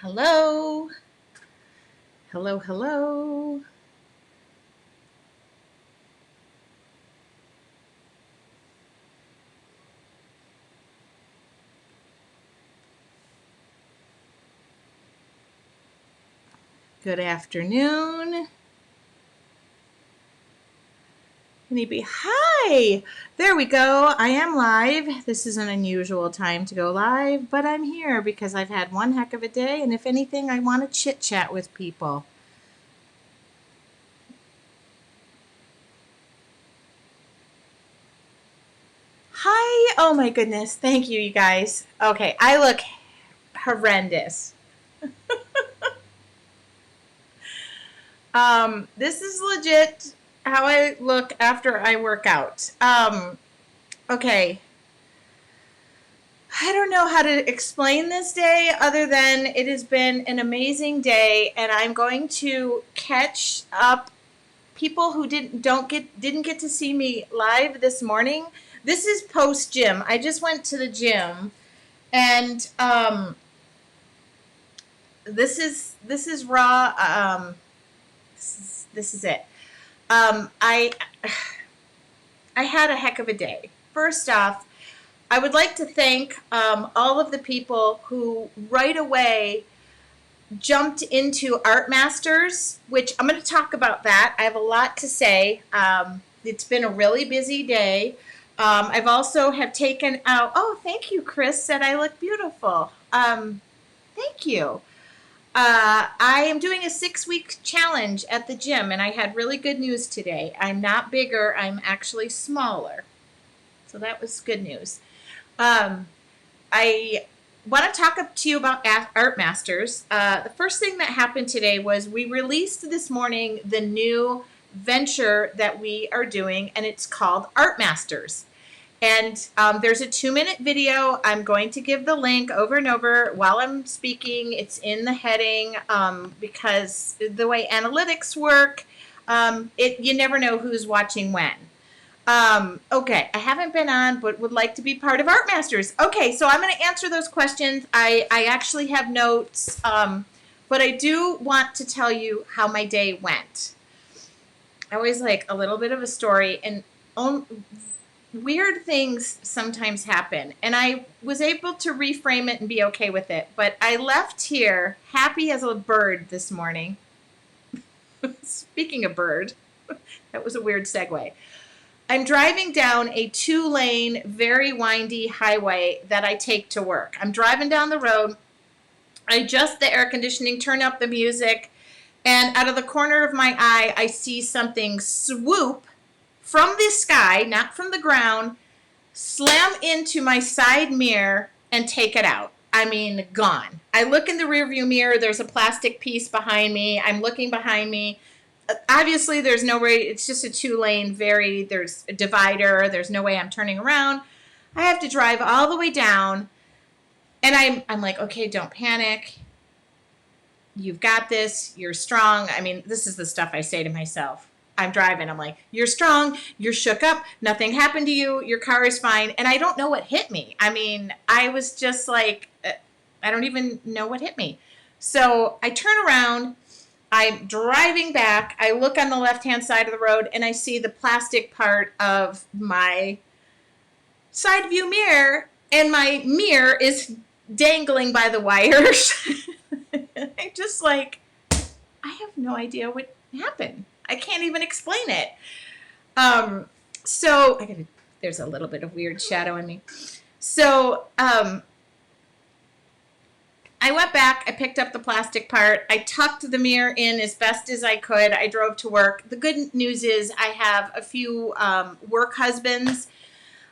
Hello. Hello, hello. Good afternoon. Anybody? Hi. There we go. I am live. This is an unusual time to go live, but I'm here because I've had one heck of a day, and if anything, I want to chit chat with people. Hi. Oh my goodness. Thank you, you guys. Okay, I look horrendous. This is legit how I look after I work out. Okay. I don't know how to explain this day other than it has been an amazing day, and I'm going to catch up people who didn't get to see me live this morning. This is post gym. I just went to the gym, and this is raw. This is it. I I had a heck of a day. First off, I would like to thank all of the people who right away jumped into Art Masters, which I'm going to talk about that. I have a lot to say. It's been a really busy day. I've also have taken out. Oh, thank you, Chris. Said I look beautiful. Thank you. I am doing a 6-week challenge at the gym, and I had really good news today. I'm not bigger. I'm actually smaller. So that was good news. Um, I want to talk up to you about Art Masters. The first thing that happened today was we released this morning the new venture that we are doing, and it's called Art Masters. And there's a 2-minute video. I'm going to give the link over and over while I'm speaking. It's in the heading because the way analytics work, you never know who's watching when. Okay, I haven't been on, but would like to be part of Art Masters. Okay, so I'm going to answer those questions. I actually have notes, but I do want to tell you how my day went. I always like a little bit of a story, and weird things sometimes happen, and I was able to reframe it and be okay with it. But I left here happy as a bird this morning. Speaking of bird, that was a weird segue. I'm driving down a 2-lane, very windy highway that I take to work. I'm driving down the road. I adjust the air conditioning, turn up the music, and out of the corner of my eye, I see something swoop from the sky, not from the ground, slam into my side mirror and take it out. I mean, gone. I look in the rearview mirror. There's a plastic piece behind me. I'm looking behind me. Obviously there's no way, it's just a 2-lane, there's a divider, there's no way I'm turning around. I have to drive all the way down, and I'm like, okay, don't panic, you've got this, you're strong. I mean, this is the stuff I say to myself. I'm driving, I'm like, you're strong, you're shook up, nothing happened to you, your car is fine. And I don't know what hit me. I mean, I was just like, I don't even know what hit me. So I turn around, I'm driving back. I look on the left-hand side of the road, and I see the plastic part of my side view mirror, and my mirror is dangling by the wires. I'm just like, I have no idea what happened. I can't even explain it. So there's a little bit of weird shadow in me. So, I went back, I picked up the plastic part, I tucked the mirror in as best as I could. I drove to work. The good news is I have a few work husbands.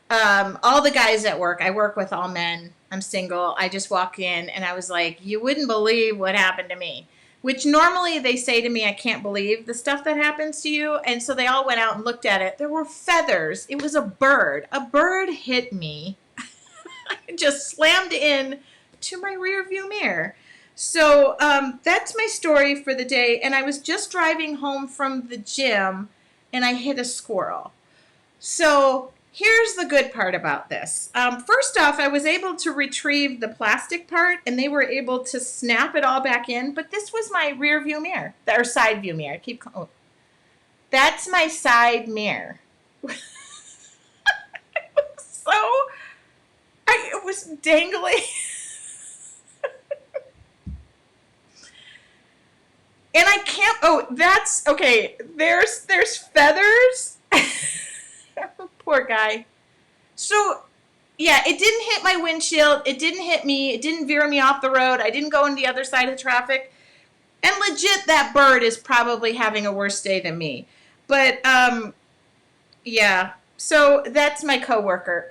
All the guys at work, I work with all men. I'm single. I just walk in, and I was like, you wouldn't believe what happened to me. Which normally they say to me, I can't believe the stuff that happens to you. And so they all went out and looked at it. There were feathers. It was a bird. A bird hit me. I just slammed in to my rear view mirror. So that's my story for the day. And I was just driving home from the gym, and I hit a squirrel. So here's the good part about this. First off, I was able to retrieve the plastic part, and they were able to snap it all back in. But this was my rear view mirror, or side view mirror. That's my side mirror. So it was dangling. And I can't. Oh, that's okay. There's feathers. Poor guy. So yeah, it didn't hit my windshield. It didn't hit me. It didn't veer me off the road. I didn't go on the other side of traffic. And legit, that bird is probably having a worse day than me. But yeah. So that's my coworker.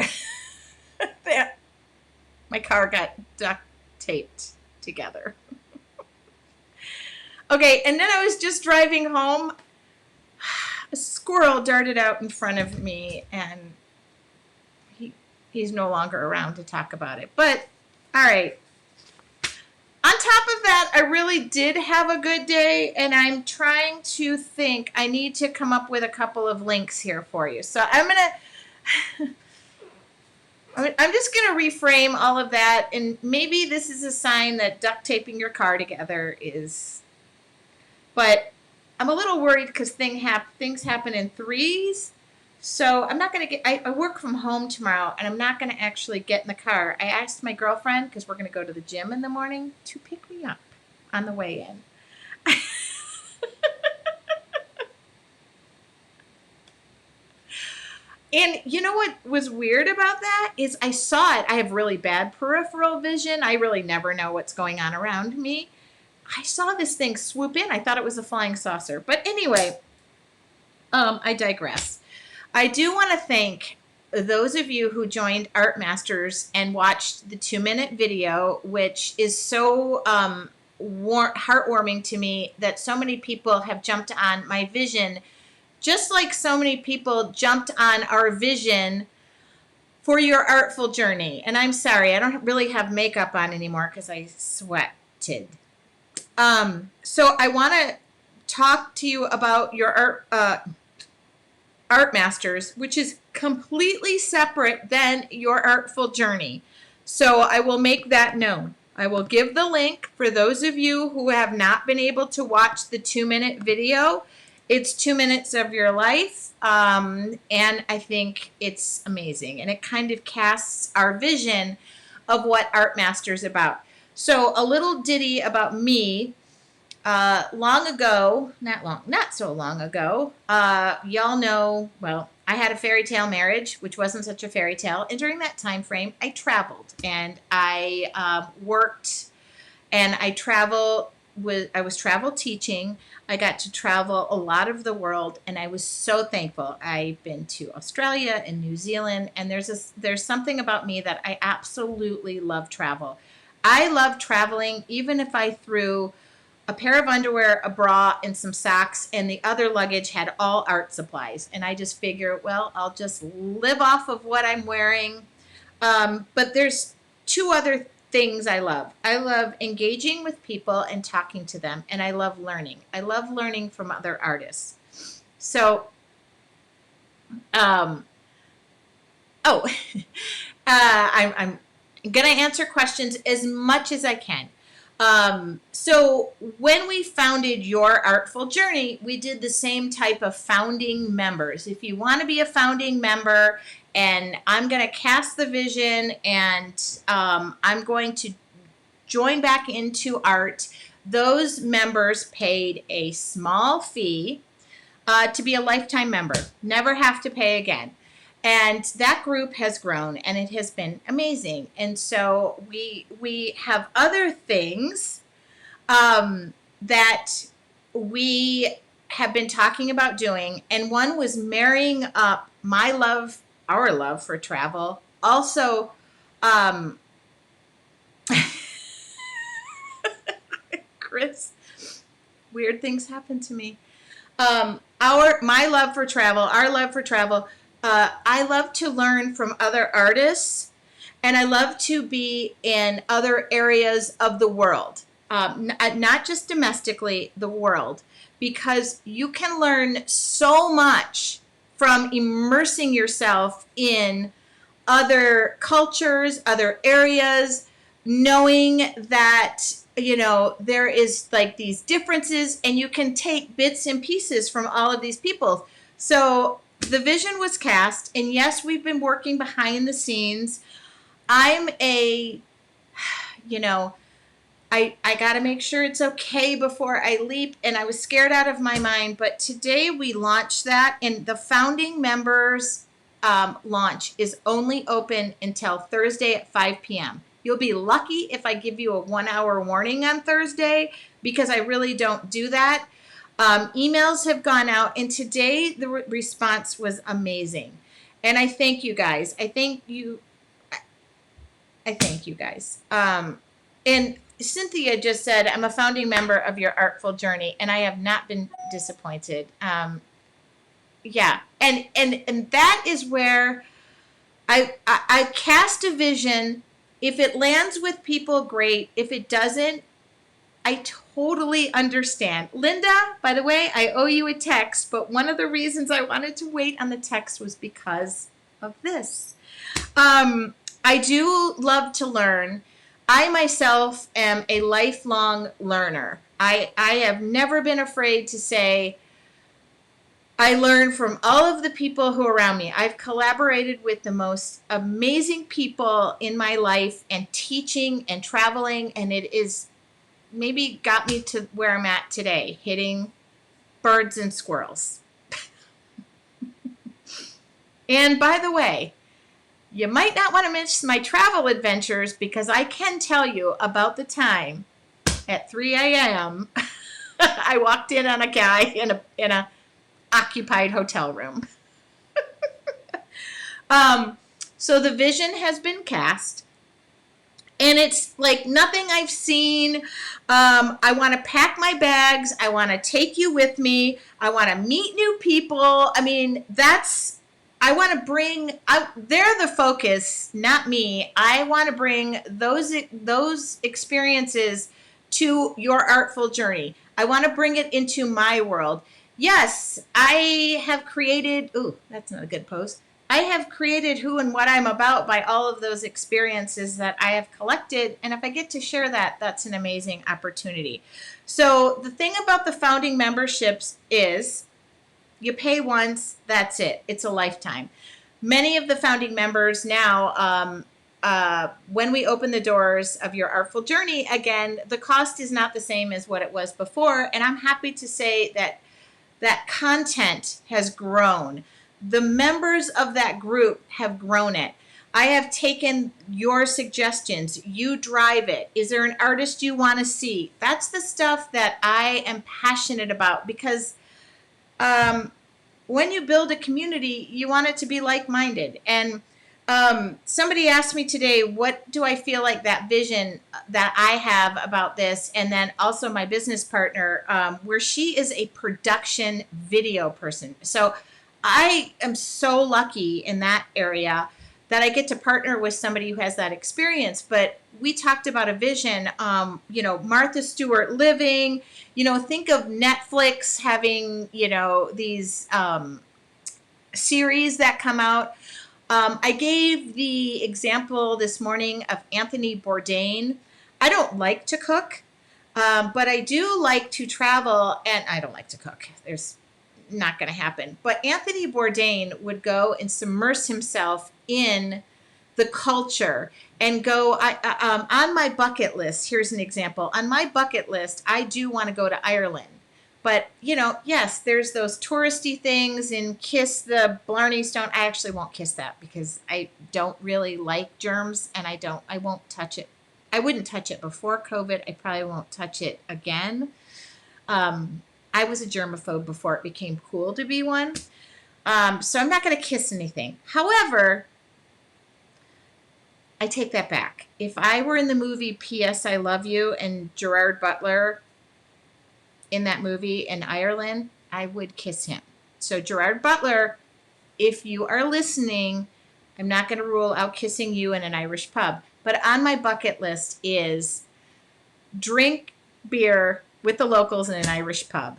My car got duct taped together. Okay, and then I was just driving home. A squirrel darted out in front of me, and he's no longer around to talk about it. But, all right. On top of that, I really did have a good day, and I'm trying to think. I need to come up with a couple of links here for you. So I'm just going to reframe all of that, and maybe this is a sign that duct taping your car together is... But I'm a little worried because things happen in threes. So I'm not going to get, I work from home tomorrow, and I'm not going to actually get in the car. I asked my girlfriend, because we're going to go to the gym in the morning, to pick me up on the way in. And you know what was weird about that is I saw it. I have really bad peripheral vision. I really never know what's going on around me. I saw this thing swoop in. I thought it was a flying saucer. But anyway, I digress. I do want to thank those of you who joined Art Masters and watched the 2-minute video, which is so heartwarming to me that so many people have jumped on my vision, just like so many people jumped on our vision for your artful journey. And I'm sorry, I don't really have makeup on anymore because I sweated. So I want to talk to you about your Art Masters, which is completely separate than your artful journey. So I will make that known. I will give the link for those of you who have not been able to watch the 2-minute video. It's 2 minutes of your life, and I think it's amazing. And it kind of casts our vision of what Art Masters is about. So a little ditty about me. Long ago, not so long ago, y'all know, well, I had a fairy tale marriage, which wasn't such a fairy tale. And during that time frame, I traveled, and I worked, and I was travel teaching. I got to travel a lot of the world, and I was so thankful. I've been to Australia and New Zealand, and there's something about me that I absolutely love travel. I love traveling, even if I threw a pair of underwear, a bra, and some socks, and the other luggage had all art supplies. And I just figure, well, I'll just live off of what I'm wearing. But there's two other things I love. I love engaging with people and talking to them, and I love learning. I love learning from other artists. So, I'm going to answer questions as much as I can. So when we founded Your Artful Journey, we did the same type of founding members. If you want to be a founding member, and I'm going to cast the vision, and I'm going to join back into art, those members paid a small fee to be a lifetime member. Never have to pay again. And that group has grown, and it has been amazing. And so we have other things that we have been talking about doing. And one was marrying up our love for travel. Also, Chris, weird things happen to me. My love for travel, our love for travel. I love to learn from other artists, and I love to be in other areas of the world, not just domestically, the world, because you can learn so much from immersing yourself in other cultures, other areas, knowing that, there is like these differences and you can take bits and pieces from all of these people. So the vision was cast, and yes, we've been working behind the scenes. I'm a, you know, I got to make sure it's okay before I leap, and I was scared out of my mind. But today we launched that, and the founding members launch is only open until Thursday at 5 p.m. You'll be lucky if I give you a 1-hour warning on Thursday, because I really don't do that. Emails have gone out, and today the response was amazing. And I thank you guys. I thank you guys. And Cynthia just said, I'm a founding member of your artful journey, and I have not been disappointed. Yeah. And that is where I cast a vision. If it lands with people, great. If it doesn't, I totally understand. Linda, by the way, I owe you a text, but one of the reasons I wanted to wait on the text was because of this. I do love to learn. I myself am a lifelong learner. I have never been afraid to say, I learn from all of the people who are around me. I've collaborated with the most amazing people in my life, and teaching and traveling, and it is maybe got me to where I'm at today, hitting birds and squirrels. And by the way, you might not want to miss my travel adventures, because I can tell you about the time at 3 a.m. I walked in on a guy in a occupied hotel room. So the vision has been cast, and it's like nothing I've seen. I want to pack my bags. I want to take you with me. I want to meet new people. I mean, I want to bring, they're the focus, not me. I want to bring those experiences to your artful journey. I want to bring it into my world. Yes, I have created, that's not a good pose. I have created who and what I'm about by all of those experiences that I have collected. And if I get to share that, that's an amazing opportunity. So the thing about the founding memberships is you pay once, that's it. It's a lifetime. Many of the founding members now, when we open the doors of your artful journey, again, the cost is not the same as what it was before. And I'm happy to say that content has grown. The members of that group have grown it. I have taken your suggestions. You drive it. Is there an artist you want to see? That's the stuff that I am passionate about, because when you build a community, you want it to be like-minded. And somebody asked me today, what do I feel like that vision that I have about this? And then also my business partner, where she is a production video person. So I am so lucky in that area that I get to partner with somebody who has that experience. But we talked about a vision, Martha Stewart living, think of Netflix having, these series that come out. I gave the example this morning of Anthony Bourdain. I don't like to cook, but I do like to travel, and I don't like to cook. There's not going to happen. But Anthony Bourdain would go and submerge himself in the culture and go on my bucket list. Here's an example. On my bucket list, I do want to go to Ireland. But, yes, there's those touristy things and kiss the Blarney Stone. I actually won't kiss that because I don't really like germs, and I won't touch it. I wouldn't touch it before COVID. I probably won't touch it again. I was a germaphobe before it became cool to be one. So I'm not going to kiss anything. However, I take that back. If I were in the movie P.S. I Love You and Gerard Butler in that movie in Ireland, I would kiss him. So Gerard Butler, if you are listening, I'm not going to rule out kissing you in an Irish pub. But on my bucket list is drink beer with the locals in an Irish pub.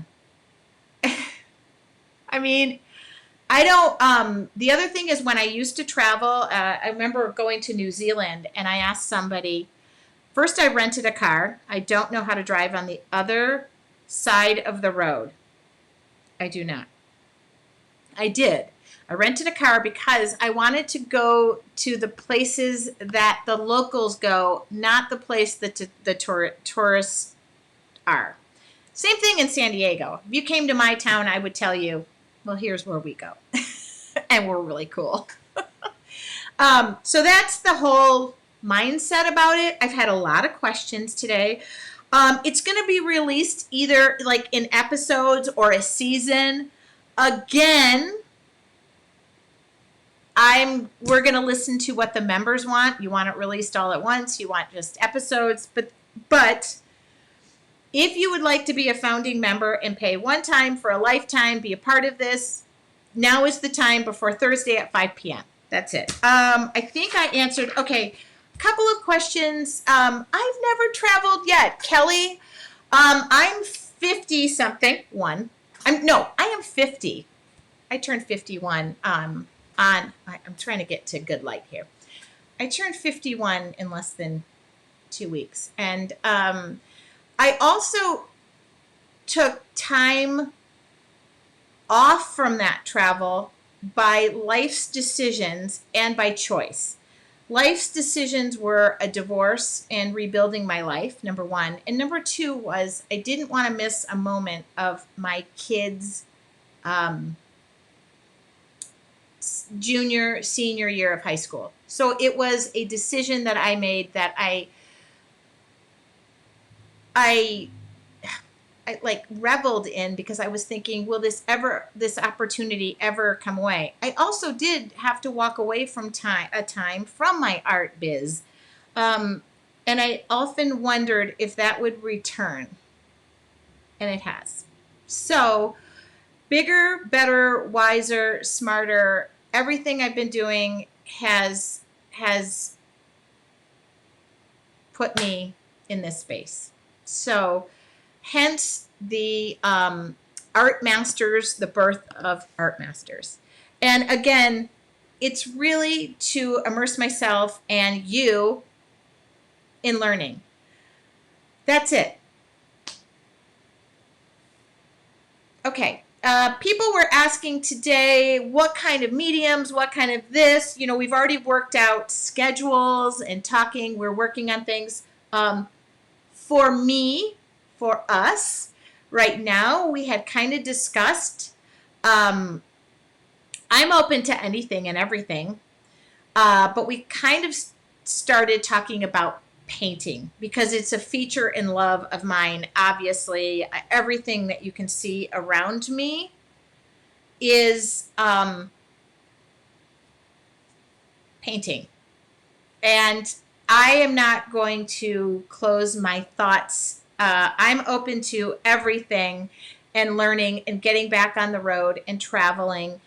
I mean, I don't, the other thing is when I used to travel, I remember going to New Zealand and I asked somebody, first I rented a car. I don't know how to drive on the other side of the road. I do not. I did. I rented a car because I wanted to go to the places that the locals go, not the place that the tourists are. Same thing in San Diego. If you came to my town, I would tell you, well, here's where we go. And we're really cool. So that's the whole mindset about it. I've had a lot of questions today. It's going to be released either like in episodes or a season. Again, we're going to listen to what the members want. You want it released all at once. You want just episodes. But if you would like to be a founding member and pay one time for a lifetime, be a part of this, now is the time before Thursday at 5 p.m. That's it. I think I answered, okay, a couple of questions. I've never traveled yet. Kelly, I'm 50 something. I am 50. I turned 51 I'm trying to get to good light here. I turned 51 in less than 2 weeks. And I also took time off from that travel by life's decisions and by choice. Life's decisions were a divorce and rebuilding my life, number one. And number two was I didn't want to miss a moment of my kids' junior, senior year of high school. So it was a decision that I made that I like reveled in because I was thinking, will this opportunity ever come away? I also did have to walk away from a time from my art biz. And I often wondered if that would return. And it has. So bigger, better, wiser, smarter, everything I've been doing has put me in this space. So hence the Art Masters, the birth of Art Masters. And again, it's really to immerse myself and you in learning. That's it. Okay. People were asking today, what kind of mediums, what kind of this, we've already worked out schedules and talking, we're working on things. For me, for us, right now, we had kind of discussed, I'm open to anything and everything, but we kind of started talking about painting because it's a feature and love of mine. Obviously, everything that you can see around me is painting. And I am not going to close my thoughts. I'm open to everything and learning and getting back on the road and traveling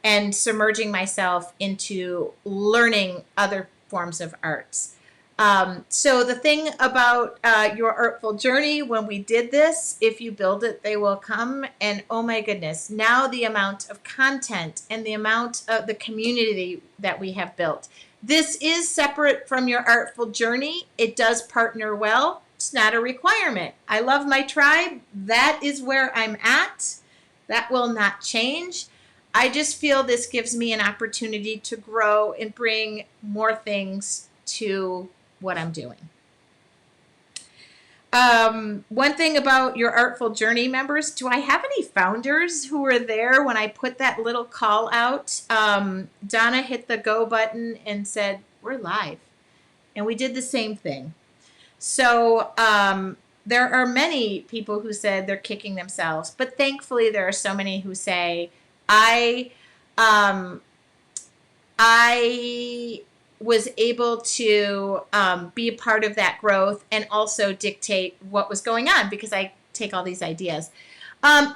and submerging myself into learning other forms of arts. So the thing about your artful journey, when we did this, if you build it, they will come. And oh my goodness, now the amount of content and the amount of the community that we have built. This is separate from your artful journey. It does partner well. It's not a requirement. I love my tribe. That is where I'm at. That will not change. I just feel this gives me an opportunity to grow and bring more things to what I'm doing. One thing about your Artful Journey members, do I have any founders who were there when I put that little call out? Donna hit the go button and said, we're live. And we did the same thing. So there are many people who said they're kicking themselves, but thankfully there are so many who say, I was able to be a part of that growth and also dictate what was going on because I take all these ideas.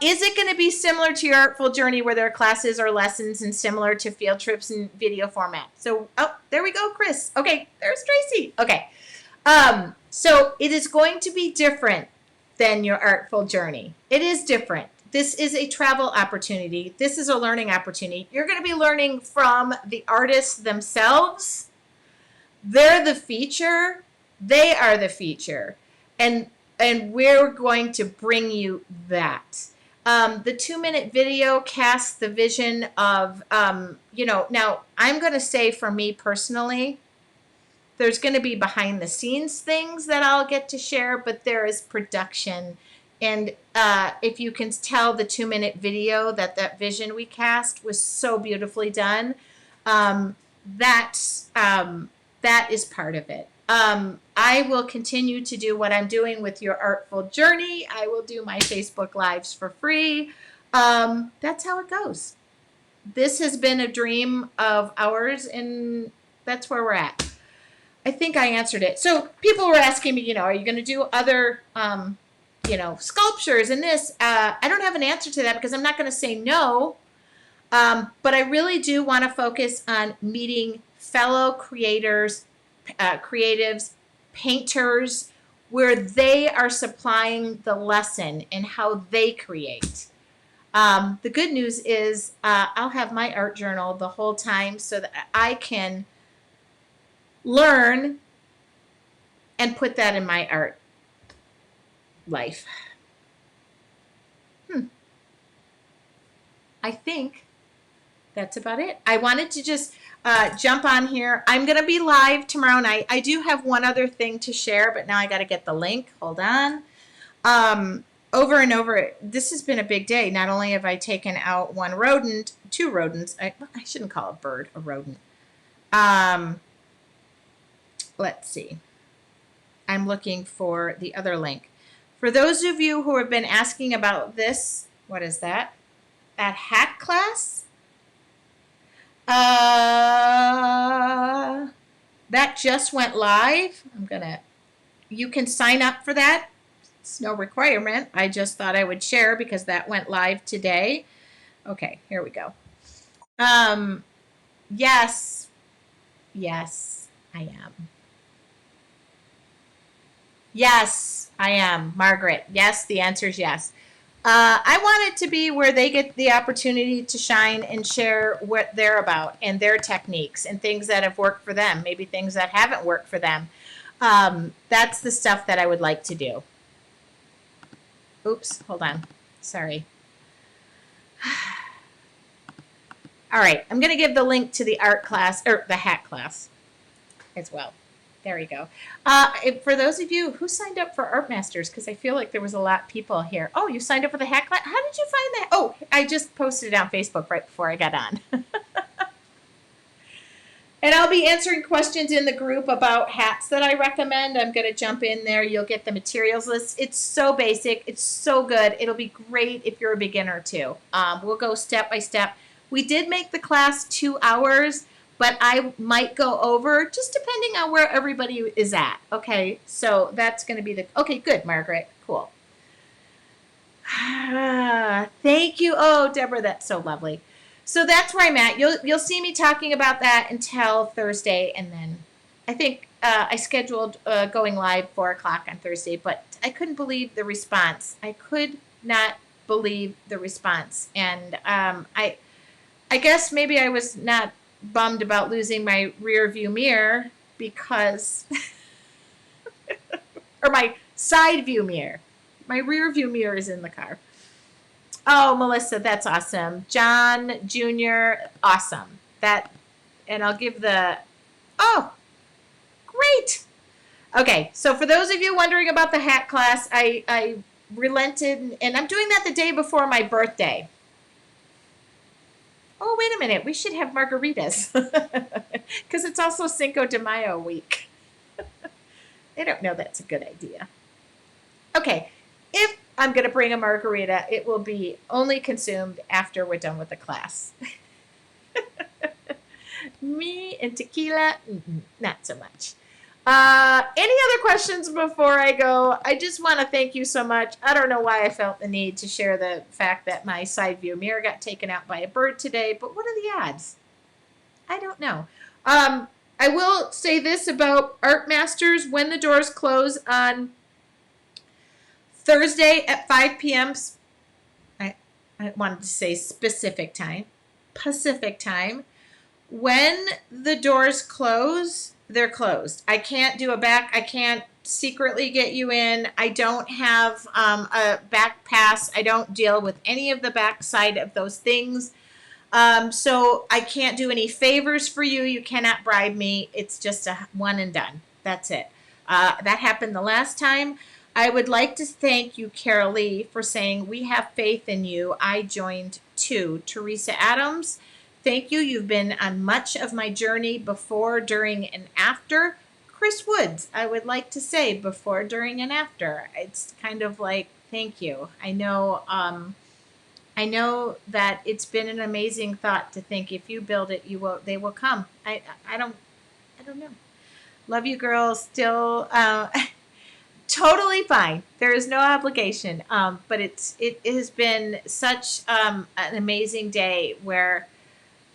Is it going to be similar to your Artful Journey where there are classes or lessons and similar to field trips and video format? So, there we go, Chris. Okay, there's Tracy. Okay. So it is going to be different than your Artful Journey. It is different. This is a travel opportunity. This is a learning opportunity. You're going to be learning from the artists themselves. They're the feature. They are the feature. And we're going to bring you that. The 2-minute video casts the vision of, now I'm going to say for me personally, there's going to be behind the scenes things that I'll get to share, but there is production. And if you can tell the 2-minute video that vision we cast was so beautifully done, that is part of it. I will continue to do what I'm doing with Your Artful Journey. I will do my Facebook Lives for free. That's how it goes. This has been a dream of ours, and that's where we're at. I think I answered it. So people were asking me, are you going to do other, sculptures and this? I don't have an answer to that because I'm not going to say no. But I really do want to focus on meeting fellow creators, creatives, painters, where they are supplying the lesson in how they create. The good news is I'll have my art journal the whole time so that I can learn and put that in my art life. I think that's about it. I wanted to just jump on here. I'm going to be live tomorrow night. I do have one other thing to share, but now I got to get the link. Hold on. Over and over, this has been a big day. Not only have I taken out one rodent, 2 rodents. I shouldn't call a bird a rodent. Let's see. I'm looking for the other link. For those of you who have been asking about this, what is that? That hat class? That just went live. You can sign up for that. It's no requirement. I just thought I would share because that went live today. Okay, here we go. Yes, I am. Yes, I am, Margaret. Yes, the answer is yes. I want it to be where they get the opportunity to shine and share what they're about and their techniques and things that have worked for them, maybe things that haven't worked for them. That's the stuff that I would like to do. Oops, hold on. Sorry. All right, I'm going to give the link to the art class, or the hat class as well. There we go. For those of you who signed up for Art Masters, because I feel like there was a lot of people here. Oh, you signed up for the hat class? How did you find that? Oh, I just posted it on Facebook right before I got on. And I'll be answering questions in the group about hats that I recommend. I'm going to jump in there. You'll get the materials list. It's so basic. It's so good. It'll be great if you're a beginner too. We'll go step by step. We did make the class 2 hours. But I might go over, just depending on where everybody is at. Okay, so that's going to be the... Okay, good, Margaret. Cool. Thank you. Oh, Deborah, that's so lovely. So that's where I'm at. You'll see me talking about that until Thursday, and then I think I scheduled going live 4 o'clock on Thursday, but I couldn't believe the response. I could not believe the response. And I guess maybe I was not bummed about losing my rear view mirror because or my side view mirror. My rear view mirror is in the car. Oh, Melissa, that's awesome. John Jr., awesome. And I'll give oh, great. Okay, so for those of you wondering about the hat class, I relented, and I'm doing that the day before my birthday. Oh, wait a minute. We should have margaritas because it's also Cinco de Mayo week. I don't know that's a good idea. Okay, if I'm going to bring a margarita, it will be only consumed after we're done with the class. Me and tequila, not so much. Any other questions before I go? I just want to thank you so much. I don't know why I felt the need to share the fact that my side view mirror got taken out by a bird today, but what are the odds? I don't know. I will say this about Art Masters. When the doors close on Thursday at 5 p.m., I wanted to say specific time, Pacific time. When the doors close, they're closed. I can't secretly get you in. I don't have a back pass. I don't deal with any of the backside of those things. So I can't do any favors for you. You cannot bribe me. It's just a one and done. That's it. That happened the last time. I would like to thank you, Carol Lee, for saying we have faith in you. I joined too. Teresa Adams, thank you. You've been on much of my journey before, during, and after. Chris Woods, I would like to say before, during, and after. It's kind of like thank you. I know that it's been an amazing thought to think if you build it, you will. They will come. I don't know. Love you, girls. Still, totally fine. There is no obligation. But it has been such an amazing day where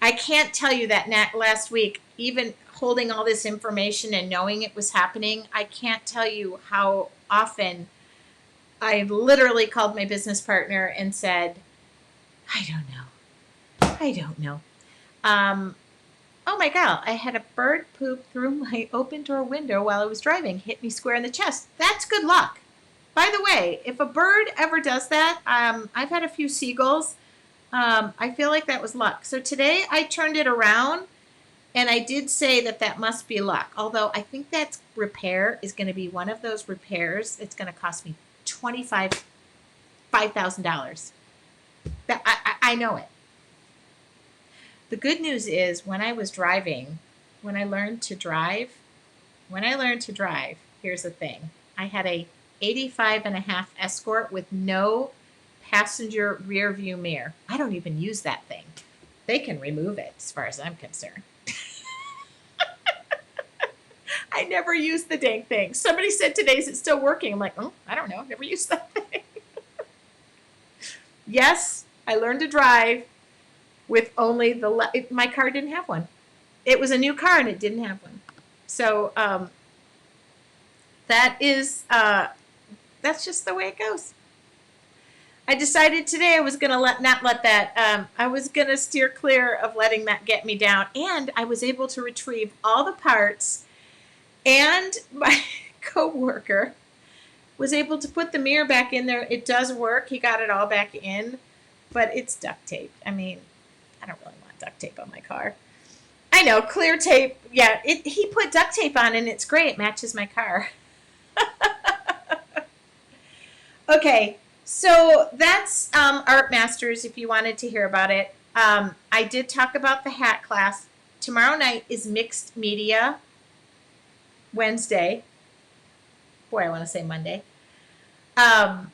I can't tell you that last week, even holding all this information and knowing it was happening, I can't tell you how often I literally called my business partner and said, I don't know. I don't know. Oh my God, I had a bird poop through my open door window while I was driving, hit me square in the chest. That's good luck. By the way, if a bird ever does that, I've had a few seagulls. I feel like that was luck. So today I turned it around and I did say that must be luck. Although I think that repair is going to be one of those repairs. It's going to cost me $5,000. I know it. The good news is when I learned to drive, here's the thing. I had a 85.5 Escort with no passenger rear view mirror. I don't even use that thing. They can remove it as far as I'm concerned. I never used the dang thing. Somebody said today, is it still working? I'm like, oh, I don't know. Never used that thing. Yes, I learned to drive with only my car didn't have one. It was a new car and it didn't have one. So that's just the way it goes. I decided today I was going to not let that, I was going to steer clear of letting that get me down. And I was able to retrieve all the parts, and my coworker was able to put the mirror back in there. It does work. He got it all back in, but it's duct tape. I mean, I don't really want duct tape on my car. I know, clear tape. Yeah, he put duct tape on and it's great. It matches my car. Okay, so that's Art Masters if you wanted to hear about it. I did talk about the hat class. Tomorrow night is Mixed Media Wednesday. Boy, I want to say Monday. I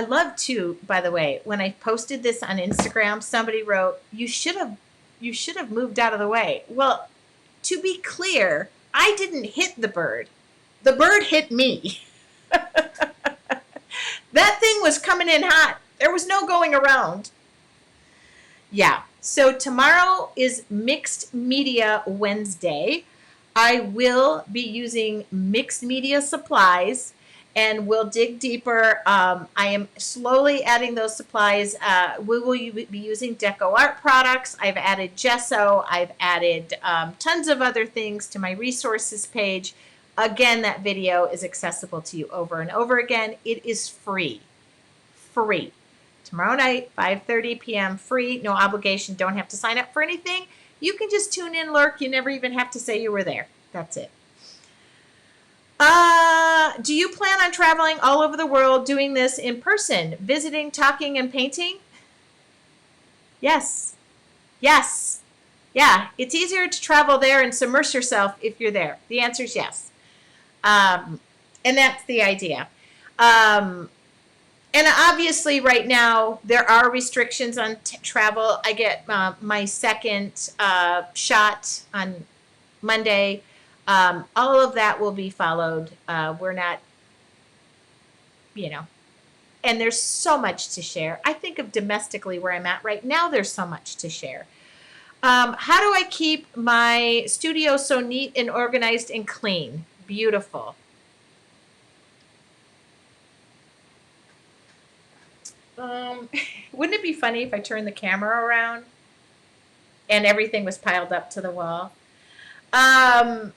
love too, by the way, when I posted this on Instagram, somebody wrote, you should have moved out of the way. Well, to be clear, I didn't hit the bird. The bird hit me. That thing was coming in hot. There was no going around. Yeah. So tomorrow is Mixed Media Wednesday. I will be using mixed media supplies and we'll dig deeper. I am slowly adding those supplies. We will be using Deco Art products. I've added gesso. I've added tons of other things to my resources page. Again, that video is accessible to you over and over again. It is free. Free. Tomorrow night, 5:30 p.m. Free. No obligation. Don't have to sign up for anything. You can just tune in, lurk. You never even have to say you were there. That's it. Do you plan on traveling all over the world doing this in person? Visiting, talking, and painting? Yes. Yes. Yeah. It's easier to travel there and submerge yourself if you're there. The answer is yes. And that's the idea. And obviously right now there are restrictions on travel. I get my second shot on Monday. All of that will be followed. We're not, and there's so much to share. I think of domestically where I'm at right now, there's so much to share. How do I keep my studio so neat and organized and clean? Beautiful. Um, wouldn't it be funny if I turned the camera around and everything was piled up to the wall? Um,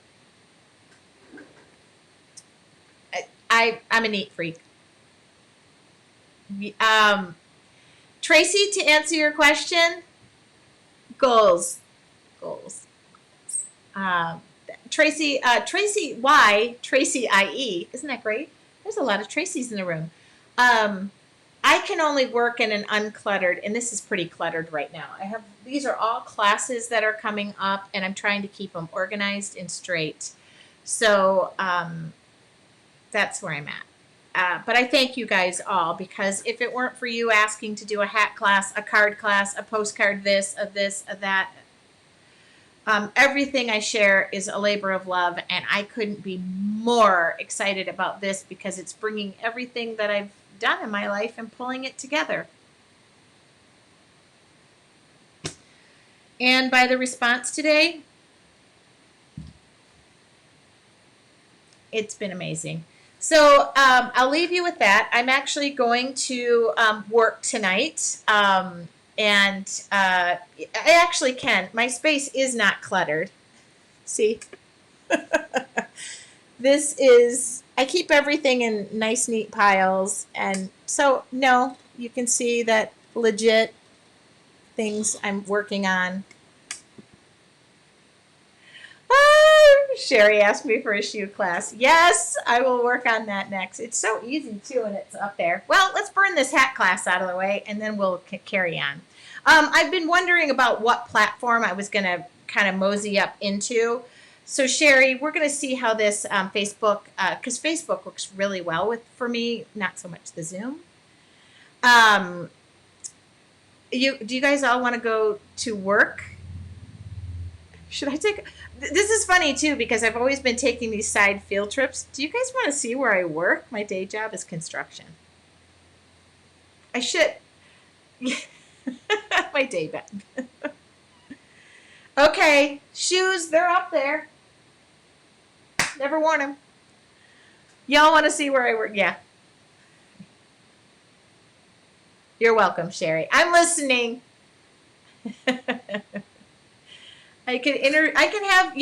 I'm a neat freak. Um, Tracy, to answer your question, goals, goals. Um, Tracy Y, Tracy IE. Isn't that great? There's a lot of Tracys in the room. Um, I can only work in an uncluttered, and this is pretty cluttered right now. These are all classes that are coming up, and I'm trying to keep them organized and straight. So that's where I'm at. But I thank you guys all, because if it weren't for you asking to do a hat class, a card class, a postcard, this, a that, everything I share is a labor of love, and I couldn't be more excited about this because it's bringing everything that I've done in my life and pulling it together. And by the response today, it's been amazing. So I'll leave you with that. I'm actually going to work tonight. And I actually can. My space is not cluttered. See? I keep everything in nice, neat piles. And so, no, you can see that legit things I'm working on. Sherry asked me for a shoe class. Yes, I will work on that next. It's so easy, too, and it's up there. Well, let's burn this hat class out of the way, and then we'll carry on. I've been wondering about what platform I was going to kind of mosey up into. So, Sherry, we're going to see how this Facebook, because Facebook works really well for me, not so much the Zoom. Do you guys all want to go to work? Should I take... This is funny, too, because I've always been taking these side field trips. Do you guys want to see where I work? My day job is construction. I should... My day job. Okay, shoes, they're up there. Never worn them. Y'all want to see where I work? Yeah. You're welcome, Sherry. I'm listening. I can have,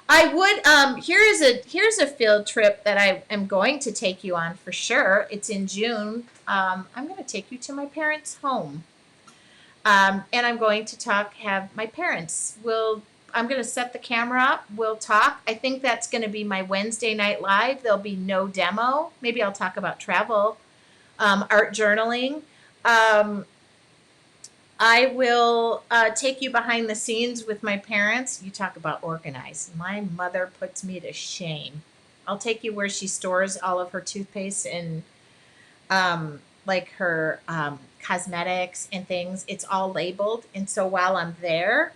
I would, here's a field trip that I am going to take you on for sure. It's in June. I'm going to take you to my parents' home. And I'm going to have my parents I'm going to set the camera up. We'll talk. I think that's going to be my Wednesday night live. There'll be no demo. Maybe I'll talk about travel, art journaling. I will take you behind the scenes with my parents. You talk about organized. My mother puts me to shame. I'll take you where she stores all of her toothpaste and like her cosmetics and things. It's all labeled. And so while I'm there,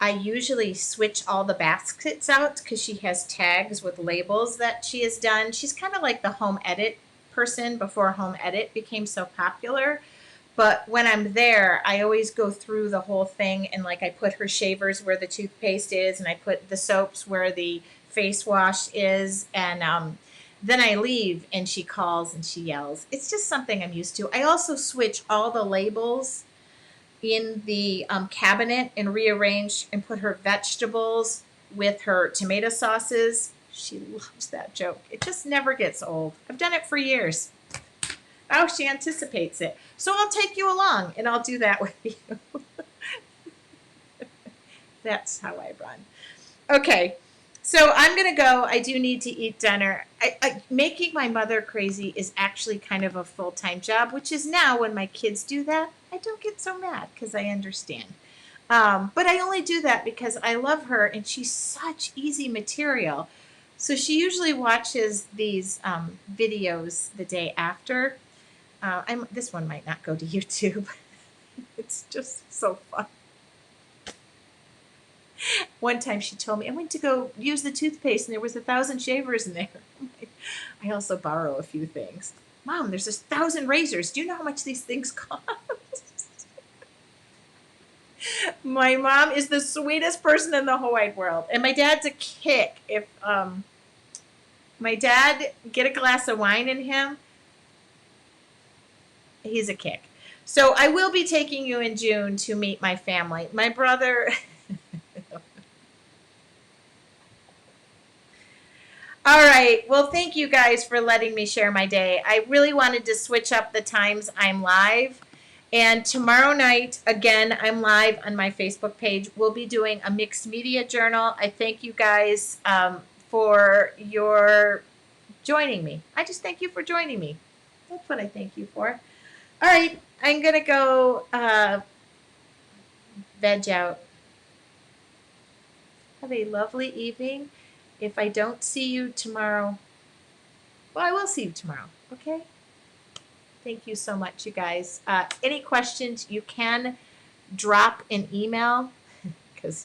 I usually switch all the baskets out because she has tags with labels that she has done. She's kind of like the home edit person before home edit became so popular. But when I'm there, I always go through the whole thing, and like I put her shavers where the toothpaste is, and I put the soaps where the face wash is, and then I leave, and she calls and she yells. It's just something I'm used to. I also switch all the labels in the cabinet and rearrange and put her vegetables with her tomato sauces. She loves that joke. It just never gets old. I've done it for years. Oh, she anticipates it. So I'll take you along, and I'll do that with you. That's how I run. Okay, so I'm going to go. I do need to eat dinner. Making my mother crazy is actually kind of a full-time job, which is now when my kids do that, I don't get so mad because I understand. But I only do that because I love her, and she's such easy material. So she usually watches these videos the day after. This one might not go to YouTube. It's just so fun. One time she told me, I went to go use the toothpaste and there was 1,000 shavers in there. I also borrow a few things. Mom, there's 1,000 razors. Do you know how much these things cost? My mom is the sweetest person in the whole wide world. And my dad's a kick. If my dad get a glass of wine in him, he's a kick. So I will be taking you in June to meet my family. My brother. All right. Well, thank you guys for letting me share my day. I really wanted to switch up the times I'm live. And tomorrow night, again, I'm live on my Facebook page. We'll be doing a mixed media journal. I thank you guys for your joining me. I just thank you for joining me. That's what I thank you for. All right. I'm going to go veg out. Have a lovely evening. If I don't see you tomorrow, well, I will see you tomorrow. Okay? Thank you so much, you guys. Any questions, you can drop an email because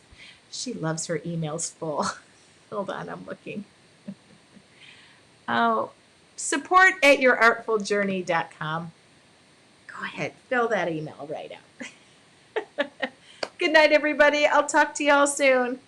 she loves her emails full. Hold on, I'm looking. Oh, support@yourartfuljourney.com. Go ahead, fill that email right out. Good night, everybody. I'll talk to y'all soon.